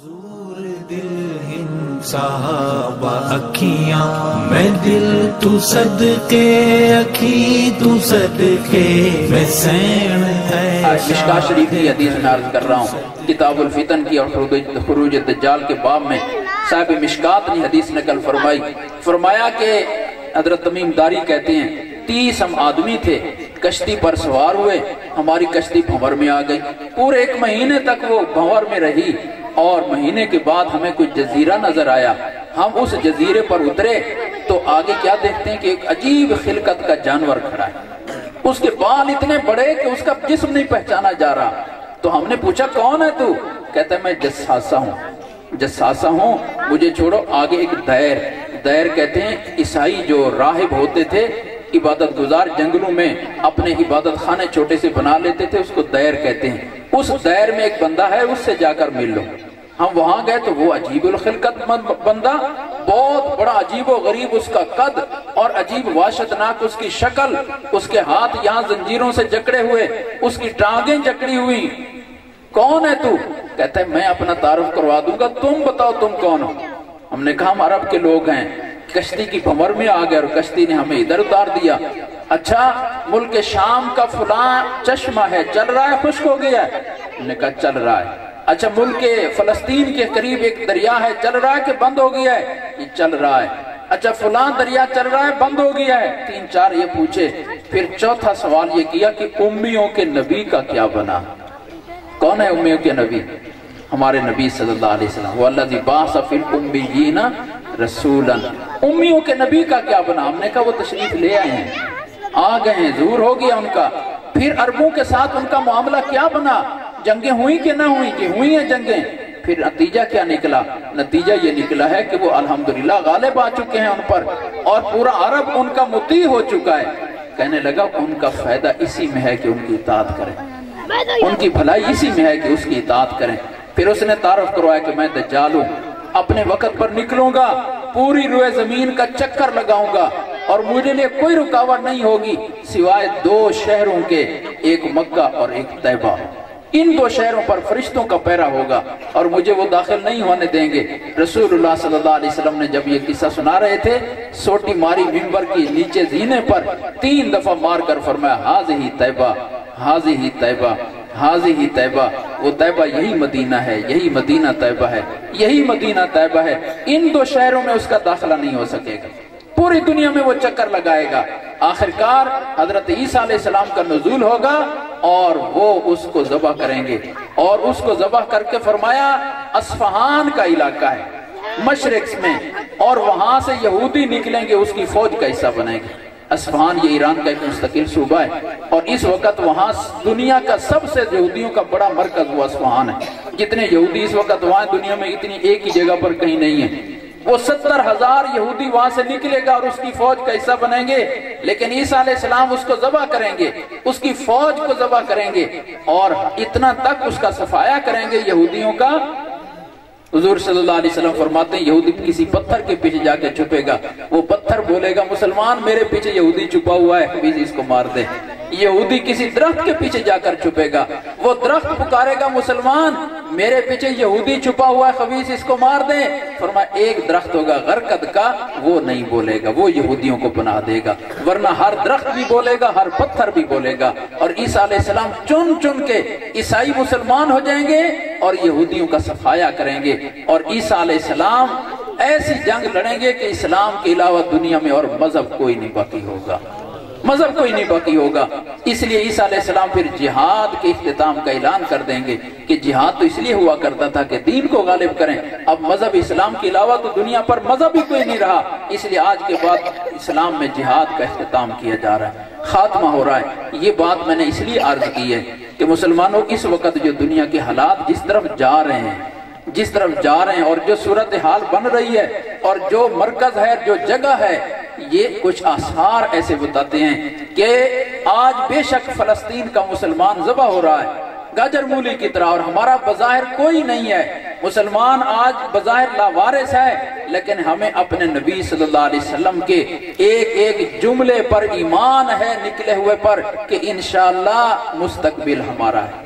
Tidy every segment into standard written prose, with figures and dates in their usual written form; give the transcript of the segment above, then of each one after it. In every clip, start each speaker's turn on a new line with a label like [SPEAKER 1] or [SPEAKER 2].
[SPEAKER 1] معذور دل ہند صاحب اکھیاں میں دل تو صدقے اکھی تو صدقے میں سین ہے
[SPEAKER 2] مشکات شریف کی حدیث میں عرض کر رہا ہوں، کتاب الفتن کی اور خروج دجال کے باب میں صاحب مشکات نے حدیث نقل فرمایا کہ حضرت تمیم داری کہتے ہیں 30 ہم آدمی تھے، کشتی پر سوار ہوئے، ہماری کشتی بھنور میں آ گئی، پورے 1 مہینے تک وہ بھنور میں رہی، اور مہینے کے بعد ہمیں کوئی جزیرہ نظر آیا، ہم اس جزیرے پر اترے تو آگے کیا دیکھتے ہیں کہ ایک عجیب خلقت کا جانور کھڑا ہے، اس کے بال اتنے بڑے کہ اس کا جسم نہیں پہچانا جا رہا۔ تو ہم نے پوچھا کون ہے تو؟ کہتا ہے میں جساسہ ہوں، مجھے چھوڑو۔ آگے ایک دیر کہتے ہیں عیسائی جو راہب ہوتے تھے، عبادت گزار، جنگلوں میں اپنے عبادت خانے چھوٹے سے بنا لیتے تھے، اس کو دیر کہتے ہیں۔ اس دیر میں ایک بندہ ہے، اس سے جا کر مل لو۔ ہم وہاں گئے تو وہ عجیب الخلقت بندہ، بہت بڑا عجیب و غریب اس کا قد اور عجیب وحشتناک اس کی شکل، اس کے ہاتھ یہاں زنجیروں سے جکڑے ہوئے، اس کی ٹانگیں جکڑی ہوئی۔ کون ہے تو؟ کہتا ہے میں اپنا تعارف کروا دوں گا، تم بتاؤ تم کون ہو؟ ہم نے کہا ہم عرب کے لوگ ہیں، کشتی کی بھنور میں آ گئے اور کشتی نے ہمیں ادھر اتار دیا۔ اچھا ملک شام کا فلاں چشمہ ہے، چل رہا ہے خشک ہو گیا ہے؟ ہم نے کہا چل رہا ہے۔ اچھا ملک فلسطین کے قریب ایک دریا ہے، چل رہا ہے کہ بند ہو گیا ہے؟ یہ چل رہا ہے۔ اچھا فلاں دریا چل رہا ہے، بند ہو گیا ہے؟ 3-4 یہ پوچھے۔ پھر چوتھا سوال یہ کیا کہ امیوں کے نبی کا کیا بنا؟ کون ہے امیوں کے نبی؟ ہمارے نبی صلی اللہ علیہ وسلم، وَالَّذِي بَعَثَ فِي الْأُمِّيِّينَ رَسُولًا۔ امیوں کے نبی کا کیا بنا؟ ہم نے کہا وہ تشریف لے آئے ہیں، آ گئے ہیں، ظہور ہو گیا ان کا۔ پھر عربوں کے ساتھ ان کا معاملہ کیا بنا؟ جنگیں ہوئی کہ نہ ہوئی؟ کہ ہوئی ہیں جنگیں۔ پھر نتیجہ کیا نکلا؟ نتیجہ یہ نکلا ہے کہ وہ الحمدللہ غالب آ چکے ہیں ان پر، اور پورا عرب ان کا مطیع ہو چکا ہے۔ کہنے لگا ان کا فائدہ اسی میں ہے کہ ان کی اطاعت کریں، ان کی بھلائی اسی میں ہے کہ اس کی اطاعت کریں۔ پھر اس نے تعارف کروایا کہ میں دجال ہوں، اپنے وقت پر نکلوں گا، پوری روئے زمین کا چکر لگاؤں گا، اور مجھے لیے کوئی رکاوٹ نہیں ہوگی سوائے 2 شہروں کے، ایک مکہ اور ایک طیبہ۔ ان 2 شہروں پر فرشتوں کا پیرا ہوگا اور مجھے وہ داخل نہیں ہونے دیں گے۔ رسول اللہ صلی اللہ علیہ وسلم نے جب یہ قصہ سنا رہے تھے، سوٹی ماری منبر کی نیچے زینے پر 3 دفعہ مار کر فرمایا ہاذہ طیبہ، ہاذہ طیبہ، ہاذہ طیبہ۔ وہ طیبہ یہی مدینہ ہے، یہی مدینہ طیبہ ہے، یہی مدینہ طیبہ ہے۔ ان 2 شہروں میں اس کا داخلہ نہیں ہو سکے گا، پوری دنیا میں وہ چکر لگائے گا۔ آخرکار حضرت عیسیٰ علیہ السلام کا نزول ہوگا اور وہ اس کو ذبح کریں گے، اور اس کو ذبح کر کے فرمایا اصفہان کا علاقہ ہے مشرق میں، اور وہاں سے یہودی نکلیں گے، اس کی فوج کا حصہ بنیں گے۔ اصفہان یہ ایران کا ایک مستقل صوبہ ہے، اور اس وقت وہاں دنیا کا سب سے یہودیوں کا بڑا مرکز وہ اصفہان ہے۔ جتنے یہودی اس وقت وہاں دنیا میں اتنی ایک ہی جگہ پر کہیں نہیں ہے۔ وہ 70,000 یہودی وہاں سے نکلے گا اور اس کی فوج کا حصہ بنیں گے، لیکن عیسیٰ علیہ السلام اس کو ذبح کریں گے، اس کی فوج کو ذبح کریں گے، اور اتنا تک اس کا صفایا کریں گے یہودیوں کا۔ حضور صلی اللہ علیہ وسلم فرماتے ہیں یہودی کسی پتھر کے پیچھے جا کے چھپے گا، وہ پتھر بولے گا مسلمان میرے پیچھے یہودی چھپا ہوا ہے، خبیث اس کو مار دے۔ یہودی کسی درخت کے پیچھے جا کر چھپے گا، وہ درخت پکارے گا مسلمان میرے پیچھے یہودی چھپا ہوا ہے، خبیث اس کو مار دے۔ فرمایا ایک درخت ہوگا غرقد کا، وہ نہیں بولے گا، وہ یہودیوں کو پناہ دے گا، ورنہ ہر درخت بھی بولے گا، ہر پتھر بھی بولے گا۔ اور عیسیٰ علیہ السلام چن کے عیسائی مسلمان ہو جائیں گے اور یہودیوں کا صفایا کریں گے، اور عیسیٰ علیہ السلام ایسی جنگ لڑیں گے کہ اسلام کے علاوہ دنیا میں اور مذہب کوئی نہیں باقی ہوگا، مذہب کوئی نہیں باقی ہوگا۔ اس لیے عیسیٰ علیہ السلام پھر جہاد کے اختتام کا اعلان کر دیں گے کہ جہاد تو اس لیے ہوا کرتا تھا کہ دین کو غالب کریں، اب مذہب اسلام کے علاوہ تو دنیا پر مذہب ہی کوئی نہیں رہا، اس لیے آج کے بعد اسلام میں جہاد کا اختتام کیا جا رہا ہے، خاتمہ ہو رہا ہے۔ یہ بات میں نے اس لیے عرض کی ہے کہ مسلمانوں اس وقت جو دنیا کے حالات جس طرف جا رہے ہیں اور جو صورتحال بن رہی ہے اور جو مرکز ہے، جو جگہ ہے، یہ کچھ آثار ایسے بتاتے ہیں کہ آج بے شک فلسطین کا مسلمان ذبح ہو رہا ہے گاجر مولی کی طرح، اور ہمارا بظاہر کوئی نہیں ہے، مسلمان آج بظاہر لاوارث ہے، لیکن ہمیں اپنے نبی صلی اللہ علیہ وسلم کے ایک ایک جملے پر ایمان ہے نکلے ہوئے پر کہ انشاءاللہ مستقبل ہمارا ہے،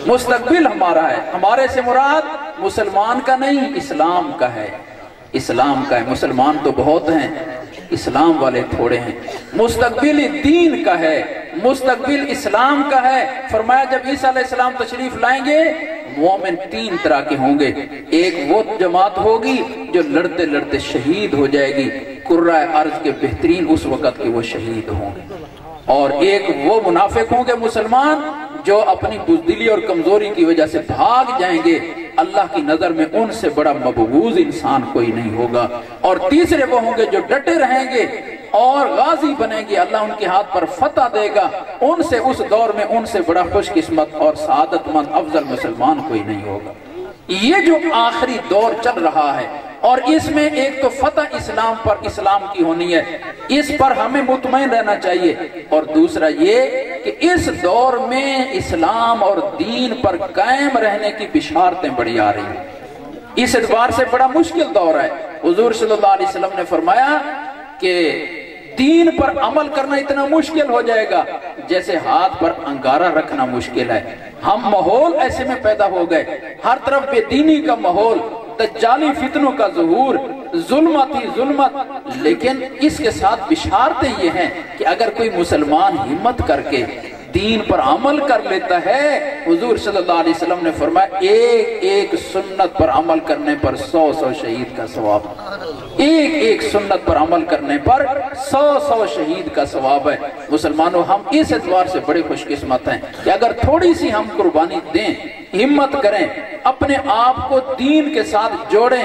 [SPEAKER 2] مستقبل ہمارا ہے۔ ہمارے سے مراد مسلمان کا نہیں اسلام کا ہے، اسلام کا ہے۔ مسلمان تو بہت ہیں، اسلام والے تھوڑے ہیں۔ مستقبل دین کا ہے، مستقبل اسلام کا ہے۔ فرمایا جب عیسیٰ علیہ السلام تشریف لائیں گے مومن تین طرح کے ہوں گے، ایک وہ جماعت ہوگی جو لڑتے لڑتے شہید ہو جائے گی، قرۂ ارض کے بہترین اس وقت کے وہ شہید ہوں گے، اور ایک وہ منافق ہوں گے مسلمان جو اپنی بزدلی اور کمزوری کی وجہ سے بھاگ جائیں گے، اللہ کی نظر میں ان سے بڑا مبغوض انسان کوئی نہیں ہوگا، اور تیسرے وہ ہوں گے جو ڈٹے رہیں گے اور غازی بنیں گے، اللہ ان کے ہاتھ پر فتح دے گا، ان سے اس دور میں ان سے بڑا خوش قسمت اور سعادت مند افضل مسلمان کوئی نہیں ہوگا۔ یہ جو آخری دور چل رہا ہے، اور اس میں ایک تو فتح اسلام پر اسلام کی ہونی ہے، اس پر ہمیں مطمئن رہنا چاہیے، اور دوسرا یہ کہ اس دور میں اسلام اور دین پر قائم رہنے کی بشارتیں بڑی آ رہی ہیں۔ اس اعتبار سے بڑا مشکل دور ہے۔ حضور صلی اللہ علیہ وسلم نے فرمایا کہ دین پر عمل کرنا اتنا مشکل ہو جائے گا جیسے ہاتھ پر انگارہ رکھنا مشکل ہے۔ ہم ماحول ایسے میں پیدا ہو گئے، ہر طرف بے دینی کا ماحول، دجالی فتنوں کا ظہور، ظلمت ہی ظلمت، لیکن اس کے ساتھ بشارتیں یہ ہیں کہ اگر کوئی مسلمان ہمت کر کے دین پر عمل کر لیتا ہے، حضور صلی اللہ علیہ وسلم نے فرمایا ایک ایک سنت پر عمل کرنے پر 100 شہید کا ثواب، ایک ایک سنت پر عمل کرنے پر 100 شہید کا ثواب ہے۔ مسلمانوں ہم اس اعتبار سے بڑے خوش قسمت ہیں کہ اگر تھوڑی سی ہم قربانی دیں، ہمت کریں، اپنے آپ کو دین کے ساتھ جوڑیں،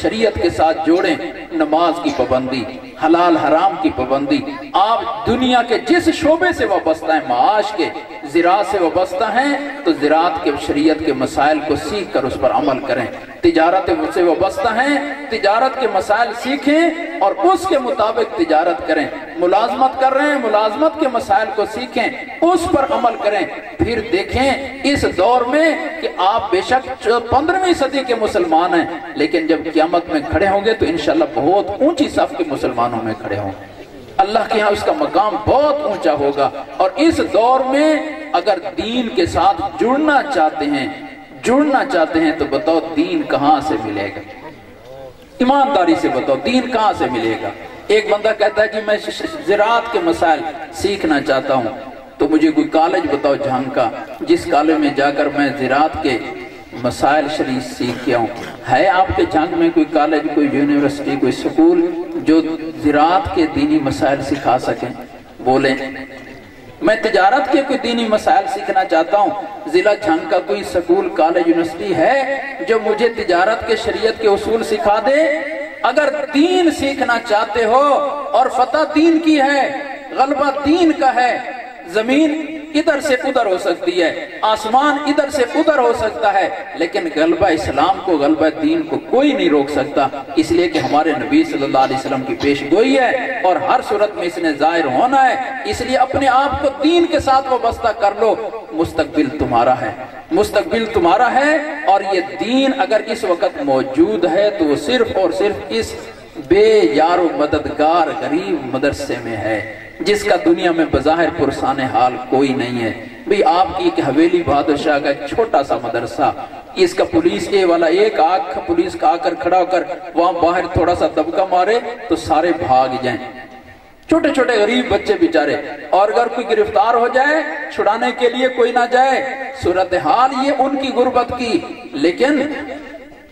[SPEAKER 2] شریعت کے ساتھ جوڑیں، نماز کی پابندی، حلال حرام کی پابندی، آپ دنیا کے جس شعبے سے وابستہ ہیں، معاش کے، زراعت سے وابستہ ہیں تو زراعت کے شریعت کے مسائل کو سیکھ کر اس پر عمل کریں، تجارت سے وابستہ ہیں تجارت کے مسائل سیکھیں اور اس کے مطابق تجارت کریں، ملازمت کر رہے ہیں ملازمت کے مسائل کو سیکھیں، اس پر عمل کریں۔ پھر دیکھیں اس دور میں کہ آپ بے شک 15ویں صدی کے مسلمان ہیں، لیکن جب قیامت میں کھڑے ہوں گے تو انشاءاللہ بہت اونچی صف کے مسلمانوں میں کھڑے ہوں گے، اللہ کے ہاں اس کا مقام بہت اونچا ہوگا۔ اور اس دور میں اگر دین کے ساتھ جڑنا چاہتے ہیں تو بتاؤ دین کہاں سے ملے گا؟ ایمانداری سے بتاؤ دین کہاں سے ملے گا؟ ایک بندہ کہتا ہے کہ میں زراعت کے مسائل سیکھنا چاہتا ہوں، تو مجھے کوئی کالج بتاؤ جھنگ کا جس کالج میں جا کر میں زراعت کے مسائل شریف سیکھ کے ہوں۔ ہے آپ کے جھنگ میں کوئی کالج، کوئی یونیورسٹی، کوئی سکول جو زراعت کے دینی مسائل سکھا سکیں؟ بولیں۔ میں تجارت کے کوئی دینی مسائل سیکھنا چاہتا ہوں، ضلع جھنگ کا کوئی سکول، کالج، یونیورسٹی ہے جو مجھے تجارت کے شریعت کے اصول سکھا دے؟ اگر دین سیکھنا چاہتے ہو اور فتح دین کی ہے، غلبہ دین کا ہے، زمین ادھر سے ادھر ہو سکتی ہے، آسمان ادھر سے ادھر ہو سکتا ہے، لیکن غلبہ اسلام کو، غلبہ دین کو کوئی نہیں روک سکتا، اس لیے کہ ہمارے نبی صلی اللہ علیہ وسلم کی پیش گوئی ہے اور ہر صورت میں اس نے ظاہر ہونا ہے۔ اس لیے اپنے آپ کو دین کے ساتھ وابستہ کر لو، مستقبل تمہارا ہے، مستقبل تمہارا ہے، اور یہ دین اگر اس وقت موجود ہے تو وہ صرف اور صرف اس بے یار و مددگار غریب مدرسے میں ہے جس کا دنیا میں بظاہر پرسان حال کوئی نہیں ہے۔ بھئی آپ کی ایک حویلی بہادر شاہ کا ایک چھوٹا سا مدرسہ، اس کا پولیس اے والا ایک پولیس کا آ کر کھڑا ہو کر وہاں باہر تھوڑا سا دبکا مارے تو سارے بھاگ جائیں، چھوٹے چھوٹے غریب بچے بیچارے، اور اگر کوئی گرفتار ہو جائے چھڑانے کے لیے کوئی نہ جائے۔ صورتحال یہ ان کی غربت کی، لیکن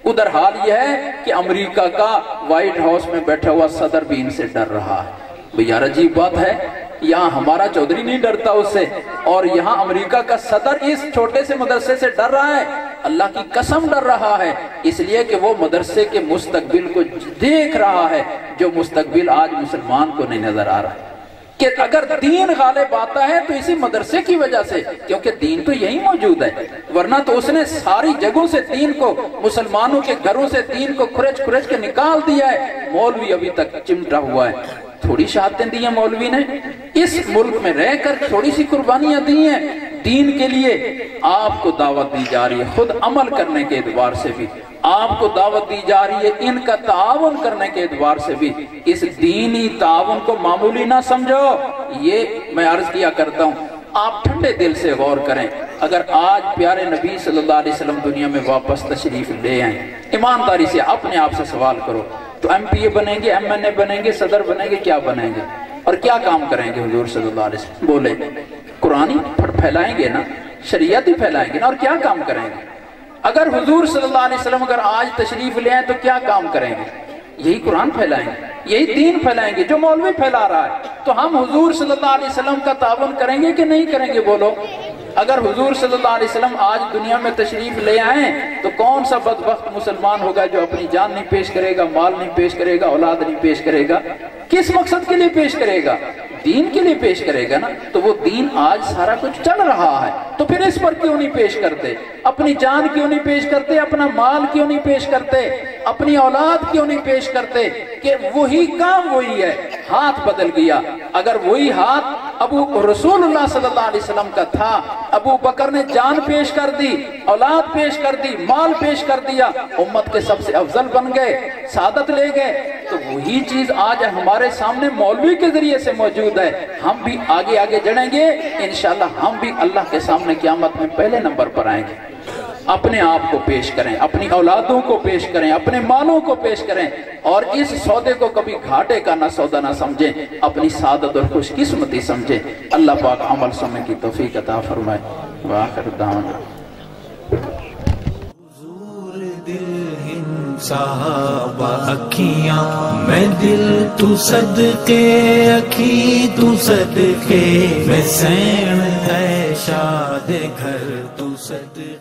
[SPEAKER 2] ادھر حال یہ ہے کہ امریکہ کا وائٹ ہاؤس میں بیٹھا ہوا صدر بھی ان سے ڈر رہا ہے۔ بھئی یار عجیب بات ہے، یہاں ہمارا چودھری نہیں ڈرتا اس سے، اور یہاں امریکہ کا صدر اس چھوٹے سے مدرسے سے ڈر رہا ہے، اللہ کی قسم ڈر رہا ہے، اس لیے کہ وہ مدرسے کے مستقبل کو دیکھ رہا ہے جو مستقبل آج مسلمان کو نہیں نظر آ رہا ہے، کہ اگر دین غالب آتا ہے تو اسی مدرسے کی وجہ سے، کیونکہ دین تو یہی موجود ہے، ورنہ تو اس نے ساری جگہوں سے دین کو، مسلمانوں کے گھروں سے دین کو کھرچ کے نکال دیا ہے۔ مولوی ابھی تک چمٹا ہوا ہے، تھوڑی شہادتیں دی ہیں مولوی نے، اس ملک میں رہ کر تھوڑی سی قربانیاں دی ہیں دین کے لیے۔ آپ کو دعوت دی جا رہی ہے خود عمل کرنے کے اعتبار سے بھی، آپ کو دعوت دی جا رہی ہے ان کا تعاون کرنے کے اعتبار سے بھی۔ اس دینی تعاون کو معمولی نہ سمجھو، یہ میں عرض کیا کرتا ہوں آپ ٹھنڈے دل سے غور کریں، اگر آج پیارے نبی صلی اللہ علیہ وسلم دنیا میں واپس تشریف لے آئیں، ایمانداری سے اپنے آپ سے سوال کرو، تو ایم پی اے بنیں گے، ایم این اے بنیں گے، صدر بنیں گے، کیا بنیں گے اور کیا کام کریں گے؟ حضور صلی اللہ علیہ وسلم بولے قرآن ہی پھیلائیں گے نا، شریعت ہی پھیلائیں گے نا، اور کیا کام کریں گے؟ اگر حضور صلی اللہ علیہ وسلم اگر آج تشریف لے آئیں تو کیا کام کریں گے؟ یہی قرآن پھیلائیں گے، یہی دین پھیلائیں گے جو مولوی پھیلا رہا ہے۔ تو ہم حضور صلی اللہ علیہ وسلم کا تعاون کریں گے کہ نہیں کریں گے؟ بولو۔ اگر حضور صلی اللہ علیہ وسلم آج دنیا میں تشریف لے آئیں تو کون سا بدبخت مسلمان ہوگا جو اپنی جان نہیں پیش کرے گا، مال نہیں پیش کرے گا، اولاد نہیں پیش کرے گا؟ کس مقصد کے لیے پیش کرے گا؟ دین کے لیے پیش کرے گا نا۔ تو وہ دین آج سارا کچھ چل رہا ہے، تو پھر اس پر کیوں نہیں پیش کرتے؟ اپنی جان کیوں نہیں پیش کرتے؟ اپنا مال کیوں نہیں پیش کرتے؟ اپنی اولاد کیوں نہیں پیش کرتے؟ کہ وہی کام وہی ہے، ہاتھ بدل گیا۔ اگر وہی ہاتھ رسول اللہ صلی اللہ علیہ وسلم کا تھا، ابو بکر نے جان پیش کر دی، اولاد پیش کر دی، مال پیش کر دیا، امت کے سب سے افضل بن گئے، سعادت لے گئے، تو وہی چیز آج ہمارے سامنے مولوی کے ذریعے سے موجود ہے۔ ہم بھی آگے آگے جڑیں گے انشاءاللہ، ہم بھی اللہ کے سامنے قیامت میں پہلے نمبر پر آئیں گے۔ اپنے آپ کو پیش کریں، اپنی اولادوں کو پیش کریں، اپنے مالوں کو پیش کریں، اور اس سودے کو کبھی گھاٹے کا نہ سودا نہ سمجھیں، اپنی سعادت اور خوش قسمتی سمجھیں۔ اللہ پاک عمل سننے کی توفیق عطا فرمائے۔ وآخر دعوانا
[SPEAKER 1] صحابہ اکھیاں میں دل تو صدقے، اکھی تو صدقے میں، سین ہے شاد گھر تو صدقے۔